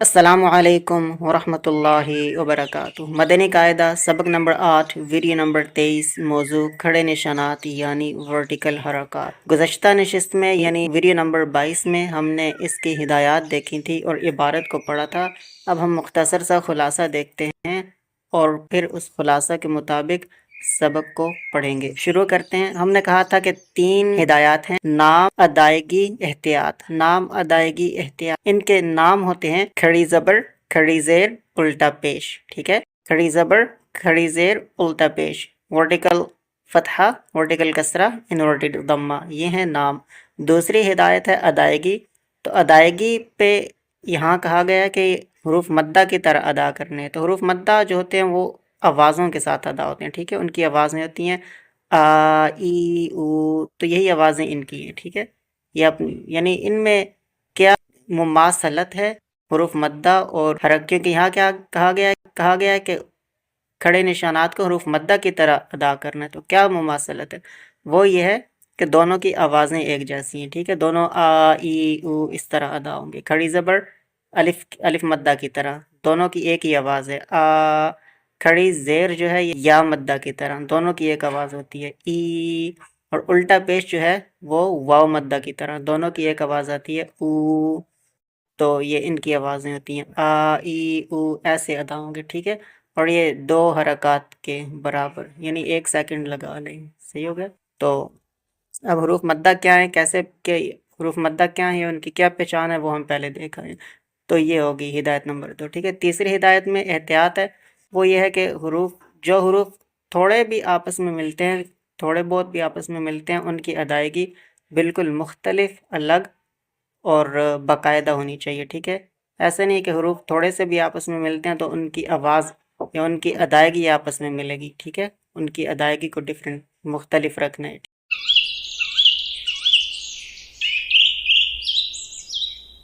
السلام علیکم ورحمۃ اللہ وبرکاتہ۔ مدنی قاعدہ سبق نمبر 8 ویڈیو نمبر 23 موضوع کھڑے نشانات یعنی ورٹیکل حرکات۔ گزشتہ نشست میں یعنی ویڈیو نمبر 22 میں ہم نے اس کی ہدایات دیکھی تھی اور عبارت کو پڑھا تھا۔ اب ہم مختصر سا خلاصہ دیکھتے ہیں اور پھر اس خلاصہ کے مطابق سبق کو پڑھیں گے۔ شروع کرتے ہیں۔ ہم نے کہا تھا کہ 3 ہدایات ہیں: نام، ادائیگی، احتیاط۔ نام، ادائیگی، احتیاط، ان کے نام ہوتے ہیں کھڑی زبر، کھڑی زیر، الٹا پیش۔ ٹھیک ہے، کھڑی زبر، کھڑی زیر، الٹا پیش، ورٹیکل فتحہ، ورٹیکل کسرہ، انورٹیڈ ضمہ، یہ ہیں نام۔ دوسری ہدایت ہے ادائیگی۔ تو ادائیگی پہ یہاں کہا گیا کہ حروف مدہ کی طرح ادا کرنے ہیں۔ تو حروف مدہ جو ہوتے ہیں وہ آوازوں کے ساتھ ادا ہوتے ہیں۔ ٹھیک ہے، ان کی آوازیں ہوتی ہیں آ، ای، او، تو یہی آوازیں ان کی ہیں۔ ٹھیک ہے، یہ یعنی ان میں کیا مماثلت ہے حروف مدہ اور حرکت، کیونکہ یہاں کیا کہا گیا ہے کہ کھڑے نشانات کو حروف مدہ کی طرح ادا کرنا ہے۔ تو کیا مماثلت ہے؟ وہ یہ ہے کہ دونوں کی آوازیں ایک جیسی ہیں۔ ٹھیک ہے، دونوں آ، ای، او اس طرح ادا ہوں گے۔ کھڑی زبر الف مدہ کی طرح، دونوں کی ایک ہی آواز ہے۔ آ، کھڑی زیر جو ہے یا مدہ کی طرح، دونوں کی ایک آواز ہوتی ہے۔ ای، اور الٹا پیش جو ہے وہ واو مدہ کی طرح، دونوں کی ایک آواز آتی ہے۔ او، تو یہ ان کی آوازیں ہوتی ہیں آ، ای، او، ایسے ادا ہوں گے۔ ٹھیک ہے، اور یہ 2 حرکات کے برابر، یعنی 1 سیکنڈ لگا لیں۔ صحیح ہو گیا؟ تو اب حروف مدہ کیا ہیں، کیسے کہ حروف مدہ کیا ہیں، ان کی کیا پہچان ہے، وہ ہم پہلے دیکھا ہے۔ تو یہ ہوگی ہدایت نمبر 2۔ ٹھیک ہے، تیسری ہدایت میں احتیاط ہے۔ وہ یہ ہے کہ جو حروف تھوڑے بھی آپس میں ملتے ہیں، تھوڑے بہت بھی آپس میں ملتے ہیں، ان کی ادائیگی بالکل مختلف، الگ اور باقاعدہ ہونی چاہیے۔ ٹھیک ہے، ایسا نہیں کہ حروف تھوڑے سے بھی آپس میں ملتے ہیں تو ان کی آواز یا ان کی ادائیگی آپس میں ملے گی۔ ٹھیک ہے، ان کی ادائیگی کو مختلف رکھنا ہے۔